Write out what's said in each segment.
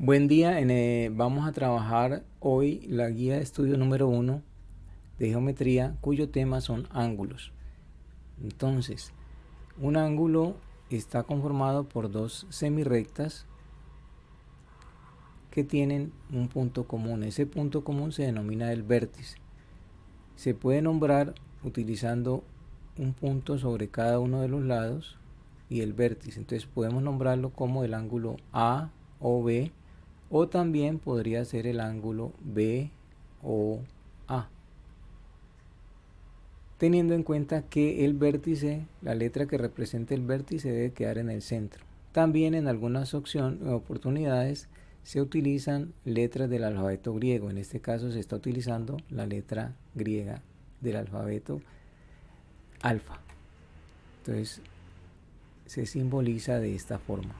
Buen día, vamos a trabajar hoy la guía de estudio número 1 de geometría, cuyo tema son ángulos. Entonces, un ángulo está conformado por dos semirrectas que tienen un punto común. Ese punto común se denomina el vértice. Se puede nombrar utilizando un punto sobre cada uno de los lados y el vértice. Entonces podemos nombrarlo como el ángulo A o B, o también podría ser el ángulo B o A, teniendo en cuenta que el vértice, la letra que representa el vértice, debe quedar en el centro. También en algunas oportunidades se utilizan letras del alfabeto griego. En este caso se está utilizando la letra griega del alfabeto alfa. Entonces se simboliza de esta forma.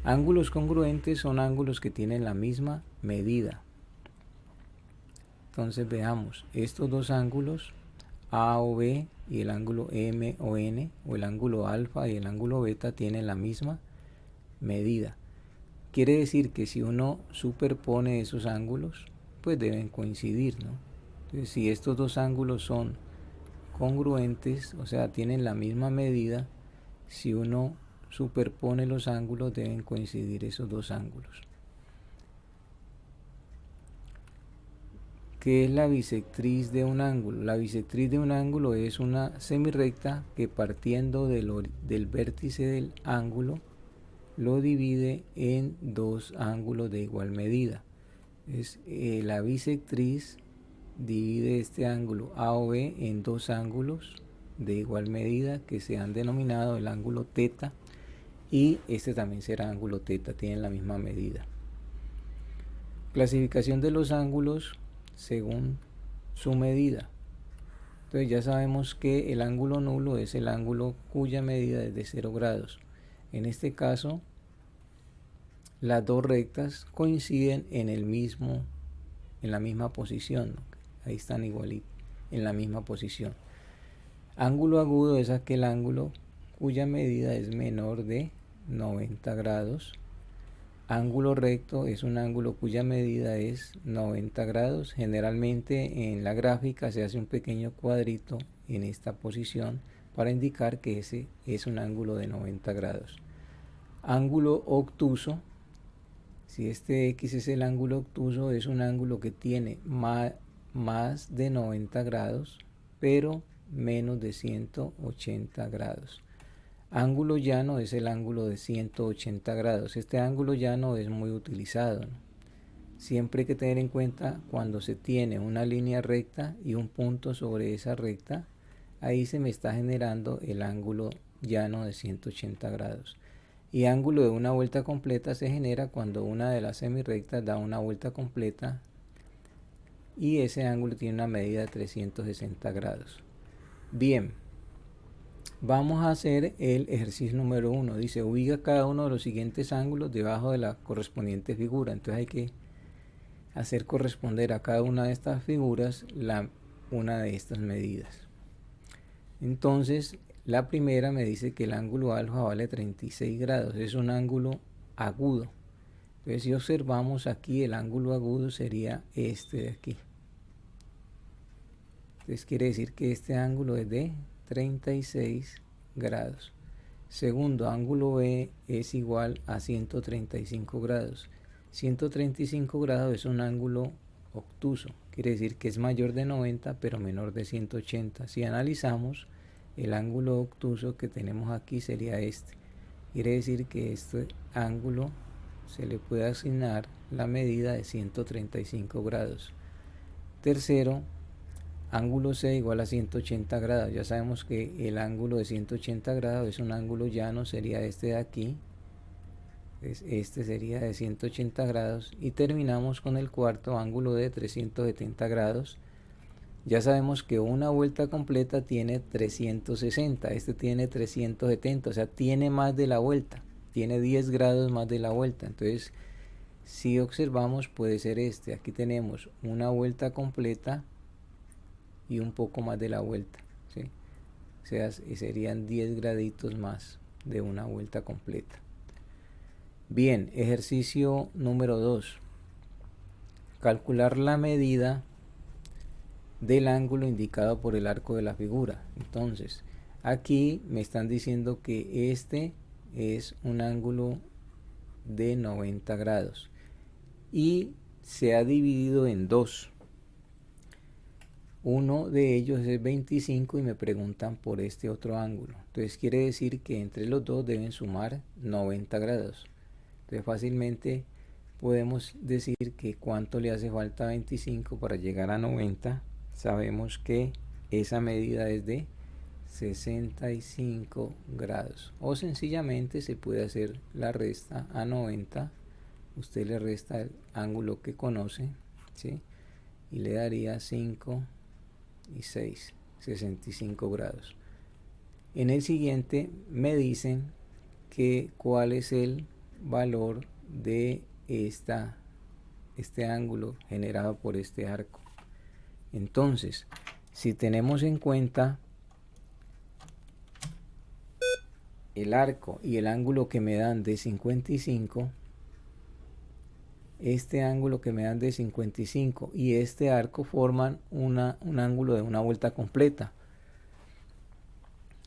Ángulos congruentes son ángulos que tienen la misma medida. Entonces veamos, estos dos ángulos, A o B, y el ángulo M o N, o el ángulo alfa y el ángulo beta, tienen la misma medida. Quiere decir que si uno superpone esos ángulos, pues deben coincidir, ¿no? Entonces, si estos dos ángulos son congruentes, o sea, tienen la misma medida, si uno superpone los ángulos, deben coincidir esos dos ángulos. ¿Qué es la bisectriz de un ángulo? La bisectriz de un ángulo es una semirrecta que, partiendo del vértice del ángulo, lo divide en dos ángulos de igual medida. La bisectriz divide este ángulo A o B en dos ángulos de igual medida que se han denominado el ángulo teta, y este también será ángulo teta, tienen la misma medida. Clasificación de los ángulos según su medida. Entonces ya sabemos que el ángulo nulo es el ángulo cuya medida es de 0 grados. En este caso, las dos rectas coinciden en la misma posición, ¿no? Ahí están igualitos, en la misma posición. Ángulo agudo es aquel ángulo cuya medida es menor de 90 grados. Ángulo recto es un ángulo cuya medida es 90 grados. Generalmente en la gráfica se hace un pequeño cuadrito en esta posición para indicar que ese es un ángulo de 90 grados. Ángulo obtuso, si este X es el ángulo obtuso, es un ángulo que tiene más de 90 grados, pero menos de 180 grados. Ángulo llano es el ángulo de 180 grados. Este ángulo llano es muy utilizado, ¿no? Siempre hay que tener en cuenta cuando se tiene una línea recta y un punto sobre esa recta, ahí se me está generando el ángulo llano de 180 grados. Y ángulo de una vuelta completa se genera cuando una de las semirrectas da una vuelta completa y ese ángulo tiene una medida de 360 grados. Bien, vamos a hacer el ejercicio número 1. Dice, ubica cada uno de los siguientes ángulos debajo de la correspondiente figura. Entonces hay que hacer corresponder a cada una de estas figuras una de estas medidas. Entonces, la primera me dice que el ángulo alfa vale 36 grados. Es un ángulo agudo. Entonces, si observamos aquí, el ángulo agudo sería este de aquí. Entonces, quiere decir que este ángulo es de 36 grados. Segundo, ángulo B es igual a 135 grados. 135 grados es un ángulo obtuso. Quiere decir que es mayor de 90 pero menor de 180. Si analizamos, el ángulo obtuso que tenemos aquí sería este. Quiere decir que este ángulo se le puede asignar la medida de 135 grados. Tercero, ángulo C igual a 180 grados. Ya sabemos que el ángulo de 180 grados es un ángulo llano, sería este de aquí. Este sería de 180 grados. Y terminamos con el cuarto, ángulo de 370 grados. Ya sabemos que una vuelta completa tiene 360, este tiene 370, o sea, tiene más de la vuelta, tiene 10 grados más de la vuelta. Entonces, si observamos, puede ser este. Aquí tenemos una vuelta completa y un poco más de la vuelta, ¿sí? O sea, serían 10 graditos más de una vuelta completa. Bien, ejercicio número 2. Calcular la medida del ángulo indicado por el arco de la figura. Entonces, aquí me están diciendo que este es un ángulo de 90 grados y se ha dividido en dos. Uno de ellos es 25 y me preguntan por este otro ángulo. Entonces quiere decir que entre los dos deben sumar 90 grados. Entonces fácilmente podemos decir que cuánto le hace falta a 25 para llegar a 90. Sabemos que esa medida es de 65 grados. O sencillamente se puede hacer la resta a 90. Usted le resta el ángulo que conoce, ¿sí? Y le daría 5 y 6, 65 grados. En el siguiente me dicen que cuál es el valor de este ángulo generado por este arco. Entonces, si tenemos en cuenta el arco y el ángulo que me dan de 55, este ángulo que me dan de 55 y este arco forman un ángulo de una vuelta completa.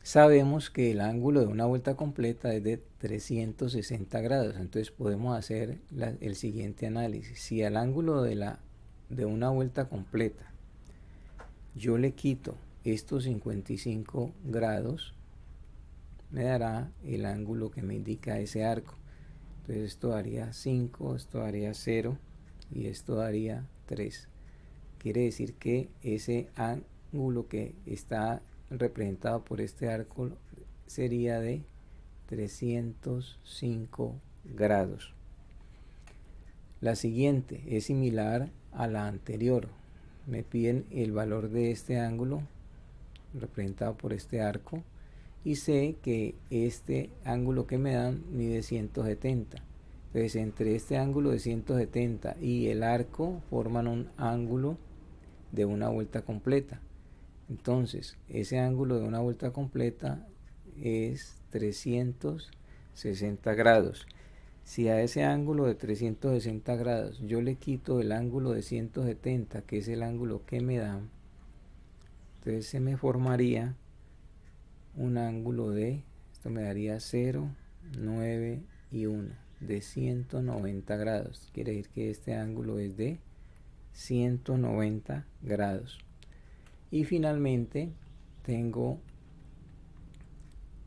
Sabemos que el ángulo de una vuelta completa es de 360 grados, entonces podemos hacer el siguiente análisis. Si al ángulo de una vuelta completa yo le quito estos 55 grados, me dará el ángulo que me indica ese arco. Entonces esto daría 5, esto daría 0 y esto daría 3. Quiere decir que ese ángulo que está representado por este arco sería de 305 grados. La siguiente es similar a la anterior. Me piden el valor de este ángulo representado por este arco y sé que este ángulo que me dan mide 170. Entonces entre este ángulo de 170 y el arco forman un ángulo de una vuelta completa. Entonces ese ángulo de una vuelta completa es 360 grados. Si a ese ángulo de 360 grados yo le quito el ángulo de 170, que es el ángulo que me dan, entonces se me formaría un ángulo de, esto me daría 0, 9 y 1, de 190 grados. Quiere decir que este ángulo es de 190 grados. Y finalmente tengo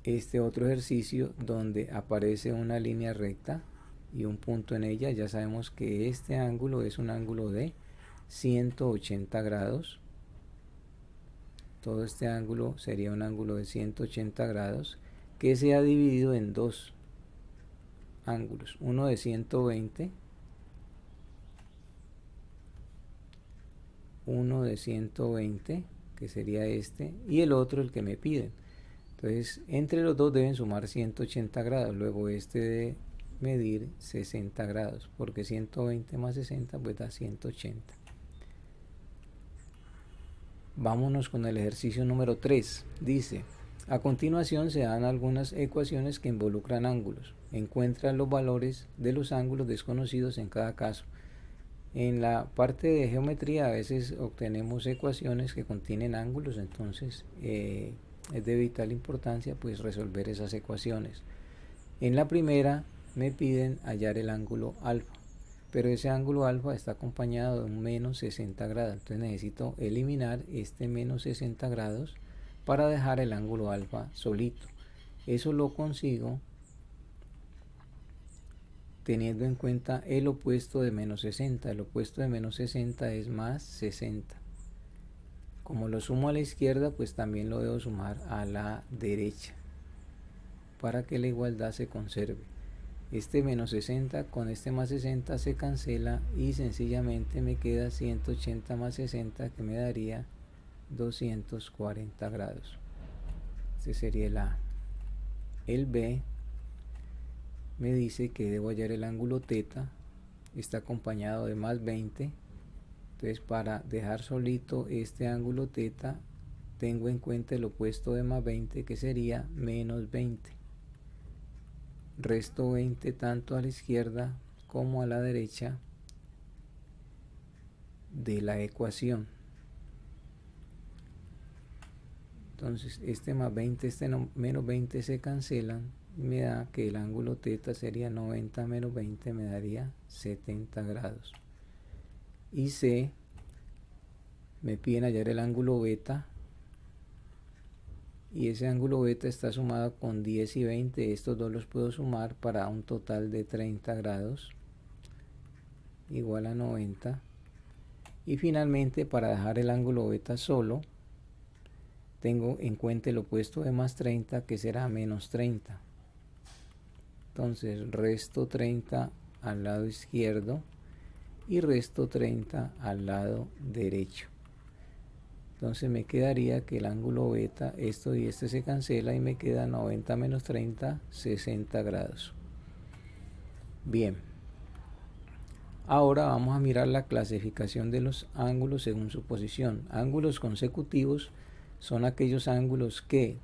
este otro ejercicio donde aparece una línea recta y un punto en ella. Ya sabemos que este ángulo es un ángulo de 180 grados. Todo este ángulo sería un ángulo de 180 grados que se ha dividido en dos ángulos, uno de 120, uno de 120 que sería este y el otro el que me piden. Entonces entre los dos deben sumar 180 grados, luego este de medir 60 grados porque 120 más 60 pues da 180. Vámonos con el ejercicio número 3. Dice, a continuación se dan algunas ecuaciones que involucran ángulos. Encuentra los valores de los ángulos desconocidos en cada caso. En la parte de geometría a veces obtenemos ecuaciones que contienen ángulos, entonces es de vital importancia pues resolver esas ecuaciones. En la primera me piden hallar el ángulo alfa, pero ese ángulo alfa está acompañado de un menos 60 grados, entonces necesito eliminar este menos 60 grados para dejar el ángulo alfa solito. Eso lo consigo teniendo en cuenta el opuesto de menos 60. El opuesto de menos 60 es más 60. Como lo sumo a la izquierda, pues también lo debo sumar a la derecha para que la igualdad se conserve. Este menos 60 con este más 60 se cancela y sencillamente me queda 180 más 60 que me daría 240 grados. Este sería el A. El B me dice que debo hallar el ángulo θ, está acompañado de más 20. Entonces para dejar solito este ángulo θ tengo en cuenta el opuesto de más 20 que sería menos 20. resto 20 tanto a la izquierda como a la derecha de la ecuación. Entonces este más 20, este menos 20 se cancelan, me da que el ángulo θ sería 90 menos 20, me daría 70 grados. Y C, me piden hallar el ángulo beta, y ese ángulo beta está sumado con 10 y 20, estos dos los puedo sumar para un total de 30 grados, igual a 90. Y finalmente, para dejar el ángulo beta solo, tengo en cuenta el opuesto de más 30, que será menos 30. Entonces resto 30 al lado izquierdo y resto 30 al lado derecho. Entonces me quedaría que el ángulo beta, esto y este se cancela y me queda 90 menos 30, 60 grados. Bien. Ahora vamos a mirar la clasificación de los ángulos según su posición. Ángulos consecutivos son aquellos ángulos que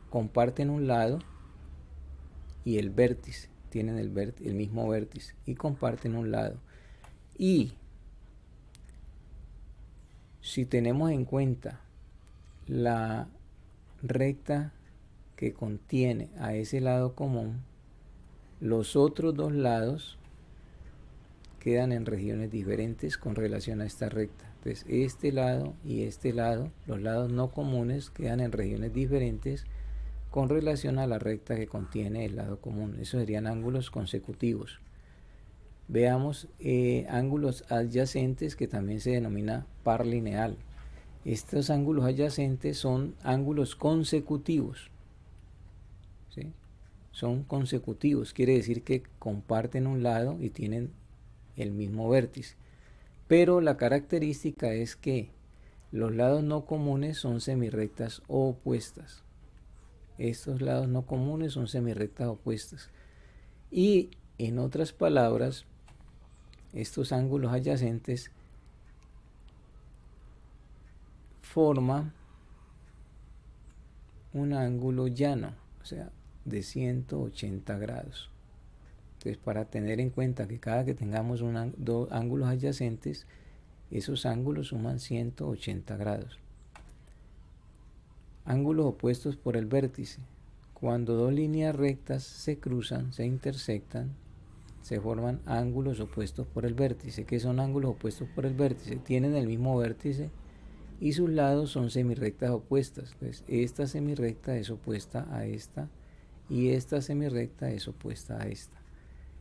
comparten un lado y el vértice, tienen el mismo vértice y comparten un lado. Y si tenemos en cuenta la recta que contiene a ese lado común, los otros dos lados quedan en regiones diferentes con relación a esta recta. Entonces este lado y este lado, los lados no comunes, quedan en regiones diferentes con relación a la recta que contiene el lado común. Esos serían ángulos consecutivos. Veamos ángulos adyacentes, que también se denomina par lineal. Estos ángulos adyacentes son ángulos consecutivos, ¿sí? Son consecutivos, quiere decir que comparten un lado y tienen el mismo vértice. Pero la característica es que los lados no comunes son semirrectas opuestas. Estos lados no comunes son semirrectas opuestas. Y en otras palabras, estos ángulos adyacentes forman un ángulo llano, o sea, de 180 grados. Entonces, para tener en cuenta que cada que tengamos dos ángulos adyacentes, esos ángulos suman 180 grados. Ángulos opuestos por el vértice. Cuando dos líneas rectas se cruzan, se intersectan, se forman ángulos opuestos por el vértice. ¿Qué son ángulos opuestos por el vértice? Tienen el mismo vértice y sus lados son semirrectas opuestas. Entonces, esta semirrecta es opuesta a esta y esta semirrecta es opuesta a esta.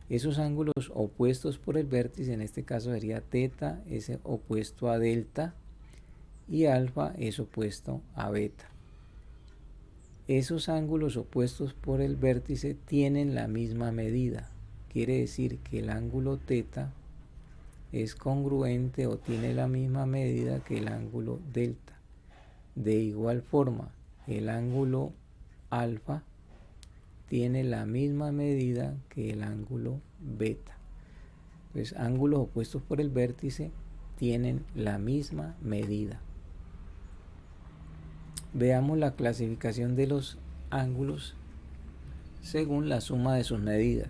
Esos ángulos opuestos por el vértice, en este caso sería θ, es opuesto a delta, y alfa es opuesto a beta. Esos ángulos opuestos por el vértice tienen la misma medida. Quiere decir que el ángulo θ es congruente o tiene la misma medida que el ángulo delta. De igual forma, el ángulo alfa tiene la misma medida que el ángulo beta. Entonces, ángulos opuestos por el vértice tienen la misma medida. Veamos la clasificación de los ángulos según la suma de sus medidas.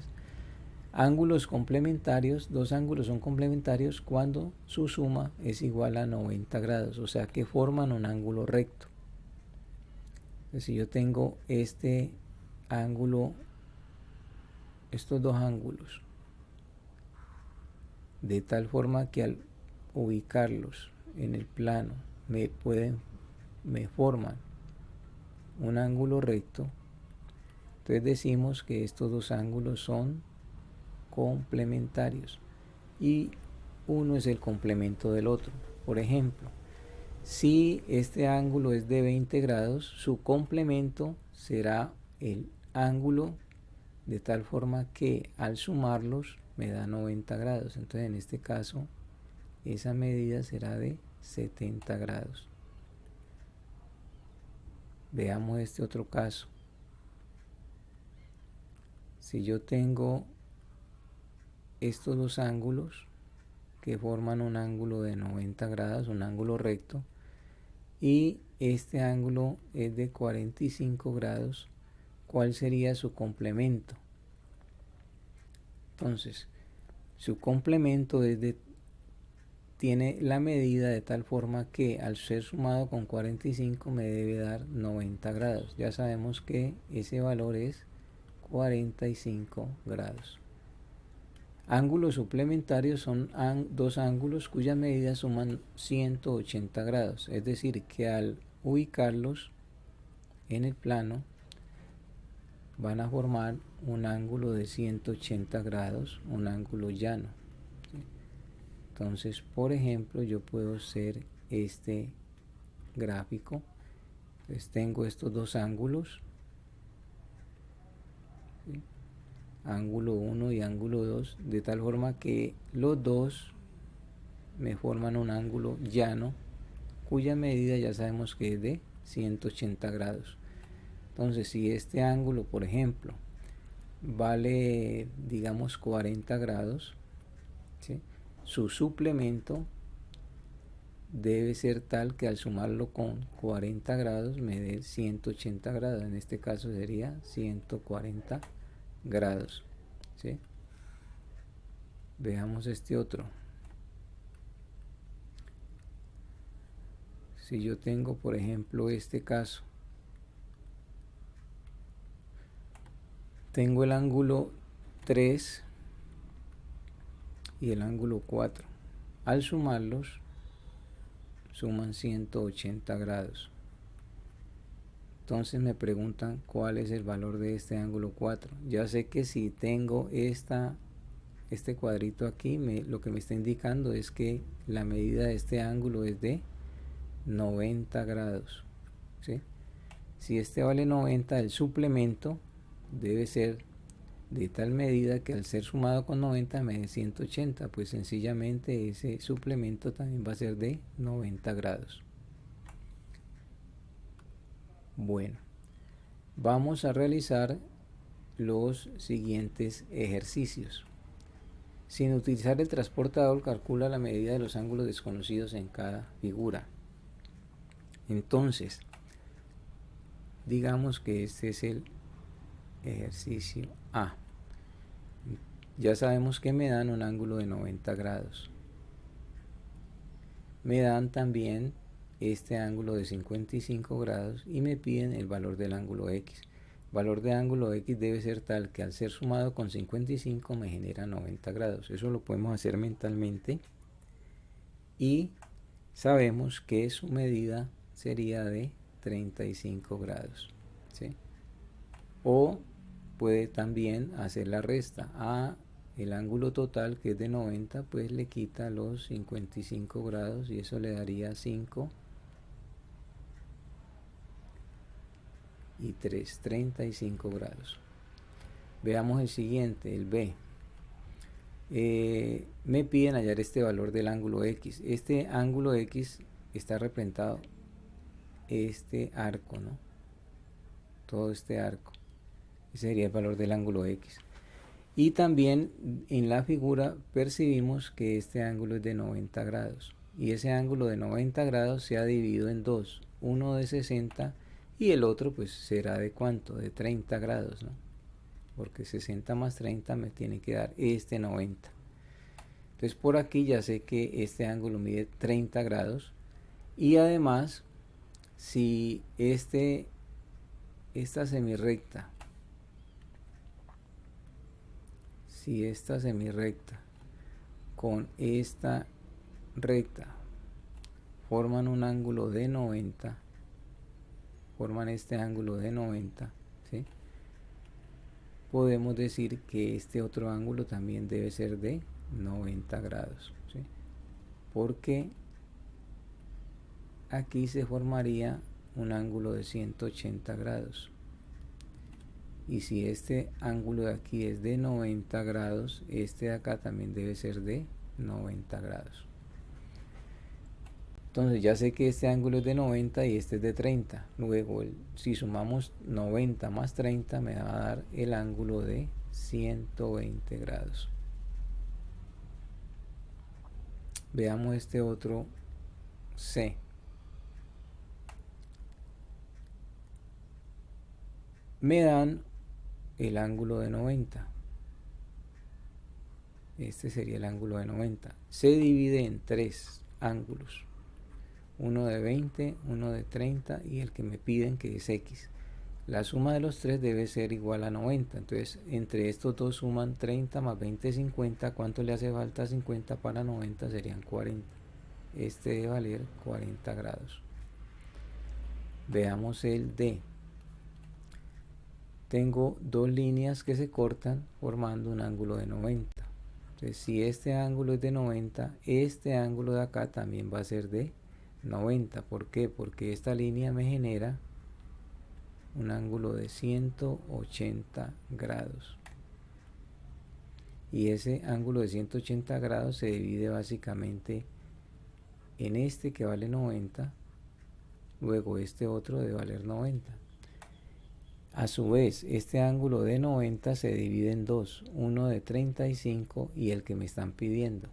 Ángulos complementarios, dos ángulos son complementarios cuando su suma es igual a 90 grados, o sea que forman un ángulo recto. Entonces, si yo tengo este ángulo, estos dos ángulos, de tal forma que al ubicarlos en el plano me forman un ángulo recto, entonces decimos que estos dos ángulos son complementarios y uno es el complemento del otro. Por ejemplo, si este ángulo es de 20 grados, su complemento será el ángulo de tal forma que al sumarlos me da 90 grados. Entonces en este caso esa medida será de 70 grados. Veamos este otro caso. Si yo tengo estos dos ángulos que forman un ángulo de 90 grados, un ángulo recto, y este ángulo es de 45 grados, cuál sería su complemento. Entonces, su complemento tiene la medida de tal forma que al ser sumado con 45 me debe dar 90 grados. Ya sabemos que ese valor es 45 grados. Ángulos suplementarios son dos ángulos cuyas medidas suman 180 grados. Es decir, que al ubicarlos en el plano van a formar un ángulo de 180 grados, un ángulo llano. Entonces, por ejemplo, yo puedo hacer este gráfico. Entonces tengo estos dos ángulos, ¿sí? Ángulo 1 y ángulo 2, de tal forma que los dos me forman un ángulo llano, cuya medida ya sabemos que es de 180 grados. Entonces, si este ángulo, por ejemplo, vale, digamos, 40 grados, ¿sí?, su suplemento debe ser tal que al sumarlo con 40 grados me dé 180 grados. En este caso sería 140 grados, ¿sí? Veamos este otro. Si yo tengo, por ejemplo, este caso, tengo el ángulo 3 y el ángulo 4. Al sumarlos, suman 180 grados. Entonces me preguntan cuál es el valor de este ángulo 4. Ya sé que si tengo este cuadrito aquí, lo que me está indicando es que la medida de este ángulo es de 90 grados, ¿sí? Si este vale 90, el suplemento debe ser de tal medida que al ser sumado con 90 me dé 180, pues sencillamente ese suplemento también va a ser de 90 grados. Bueno, vamos a realizar los siguientes ejercicios. Sin utilizar el transportador, calcula la medida de los ángulos desconocidos en cada figura. Entonces, digamos que este es el ejercicio A. Ya sabemos que me dan un ángulo de 90 grados. Me dan también este ángulo de 55 grados y me piden el valor del ángulo X. El valor de ángulo X debe ser tal que al ser sumado con 55 me genera 90 grados. Eso lo podemos hacer mentalmente y sabemos que su medida sería de 35 grados, ¿sí? O puede también hacer la resta. A el ángulo total, que es de 90, pues le quita los 55 grados y eso le daría 5 y 3, 35 grados. Veamos el siguiente, el B. Me piden hallar este valor del ángulo X. Este ángulo X está representado este arco, ¿no? Todo este arco. Ese sería el valor del ángulo X. Y también en la figura percibimos que este ángulo es de 90 grados. Y ese ángulo de 90 grados se ha dividido en dos. Uno de 60 y el otro pues será de ¿cuánto? De 30 grados, ¿no? Porque 60 más 30 me tiene que dar este 90. Entonces por aquí ya sé que este ángulo mide 30 grados. Y además, si esta semirrecta con esta recta forman un ángulo de 90, forman este ángulo de 90, ¿sí?, podemos decir que este otro ángulo también debe ser de 90 grados, ¿sí?, porque aquí se formaría un ángulo de 180 grados. Y si este ángulo de aquí es de 90 grados, este de acá también debe ser de 90 grados. Entonces ya sé que este ángulo es de 90 y este es de 30. Luego, si sumamos 90 más 30, me va a dar el ángulo de 120 grados. Veamos este otro C. me dan el ángulo de 90. Este sería el ángulo de 90. Se divide en tres ángulos. Uno de 20, uno de 30 y el que me piden, que es X. La suma de los tres debe ser igual a 90. Entonces, entre estos dos suman 30 más 20, 50. ¿Cuánto le hace falta 50 para 90? Serían 40. Este debe valer 40 grados. Veamos el D. Tengo dos líneas que se cortan formando un ángulo de 90. Entonces, si este ángulo es de 90, este ángulo de acá también va a ser de 90. ¿Por qué? Porque esta línea me genera un ángulo de 180 grados. Y ese ángulo de 180 grados se divide básicamente en este que vale 90, luego este otro debe valer 90. A su vez, este ángulo de 90 se divide en dos, uno de 35 y el que me están pidiendo.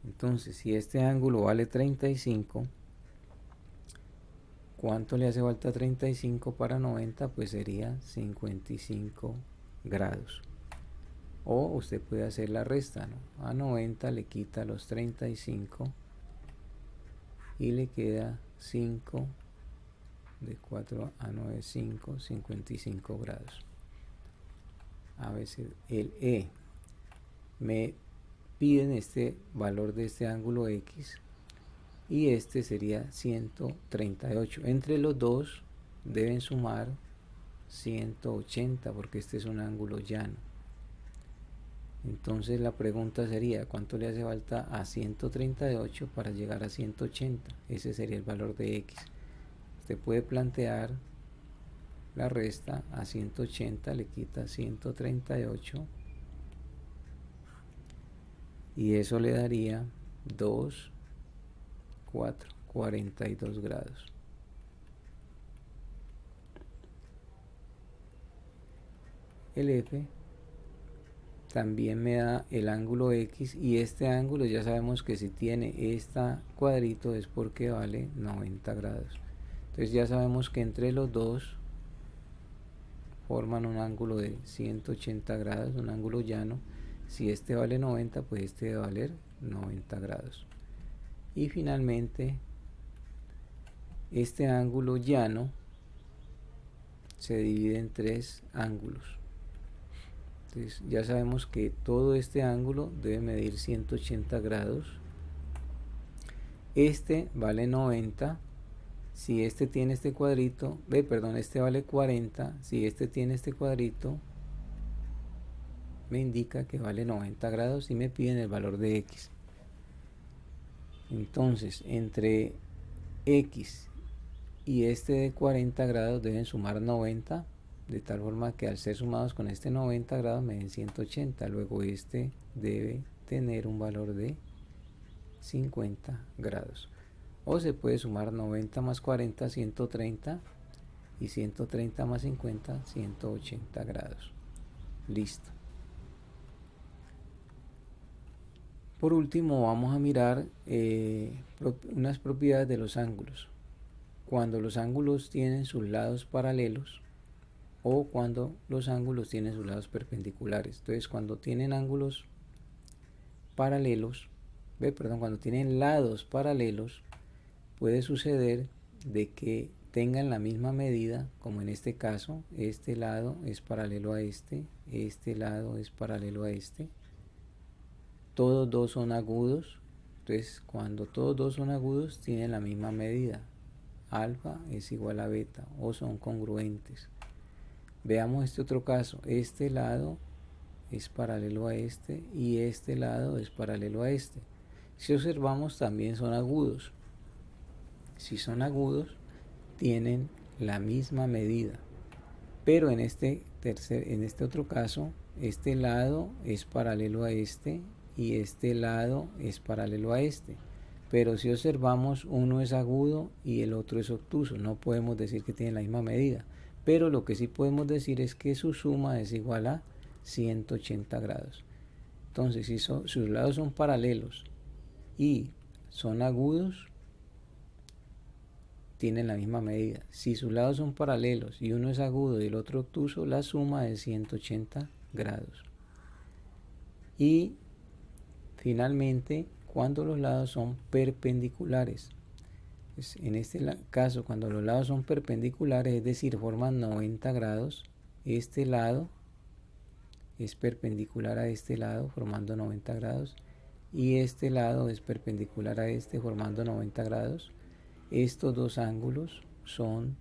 Entonces, si este ángulo vale 35, ¿cuánto le hace falta 35 para 90? Pues sería 55 grados. O usted puede hacer la resta, ¿no? A 90 le quita los 35 y le queda 5 de 4 a 9, 5, 55 grados. A veces el E. Me piden este valor de este ángulo X y este sería 138. Entre los dos deben sumar 180 porque este es un ángulo llano. Entonces la pregunta sería, ¿cuánto le hace falta a 138 para llegar a 180? Ese sería el valor de X. Usted puede plantear la resta. A 180 le quita 138 y eso le daría 2, 4, 42 grados. El F también me da el ángulo X y este ángulo ya sabemos que si tiene este cuadrito es porque vale 90 grados. Entonces ya sabemos que entre los dos forman un ángulo de 180 grados, un ángulo llano. Si este vale 90, pues este debe valer 90 grados. Y finalmente, este ángulo llano se divide en tres ángulos. Entonces ya sabemos que todo este ángulo debe medir 180 grados. Este vale 90. Si este tiene este cuadrito, este vale 40. Si este tiene este cuadrito, me indica que vale 90 grados y me piden el valor de X. Entonces, entre X y este de 40 grados deben sumar 90, de tal forma que al ser sumados con este 90 grados me den 180. Luego este debe tener un valor de 50 grados. O se puede sumar 90 más 40, 130, y 130 más 50, 180 grados. Listo. Por último, vamos a mirar unas propiedades de los ángulos. Cuando los ángulos tienen sus lados paralelos o cuando los ángulos tienen sus lados perpendiculares. Entonces, cuando tienen ángulos paralelos, cuando tienen lados paralelos, puede suceder de que tengan la misma medida, como en este caso, este lado es paralelo a este lado es paralelo a este. Todos dos son agudos, entonces cuando todos dos son agudos tienen la misma medida, alfa es igual a beta, o son congruentes. Veamos este otro caso, este lado es paralelo a este y este lado es paralelo a este. Si observamos también son agudos. Si son agudos tienen la misma medida, pero en este otro caso este lado es paralelo a este y este lado es paralelo a este, pero si observamos uno es agudo y el otro es obtuso. No podemos decir que tienen la misma medida, pero lo que sí podemos decir es que su suma es igual a 180 grados. Entonces, si sus lados son paralelos y son agudos, tienen la misma medida. Si sus lados son paralelos y uno es agudo y el otro obtuso, la suma es 180 grados. Y finalmente, cuando los lados son perpendiculares. Pues en este caso, cuando los lados son perpendiculares, es decir, forman 90 grados, este lado es perpendicular a este lado, formando 90 grados, y este lado es perpendicular a este, formando 90 grados. Estos dos ángulos son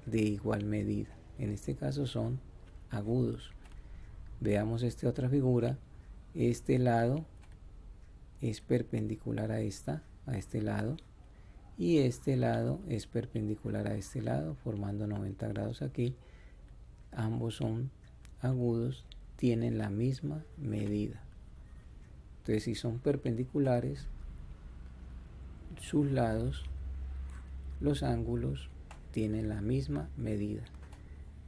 de igual medida. En este caso son agudos. Veamos esta otra figura. Este lado es perpendicular a este lado, y este lado es perpendicular a este lado, formando 90 grados aquí. Ambos son agudos, tienen la misma medida. Entonces, si son perpendiculares, sus lados, los ángulos, tienen la misma medida.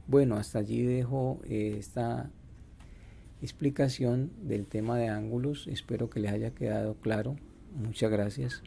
Bueno, hasta allí dejo esta explicación del tema de ángulos. Espero que les haya quedado claro. Muchas gracias.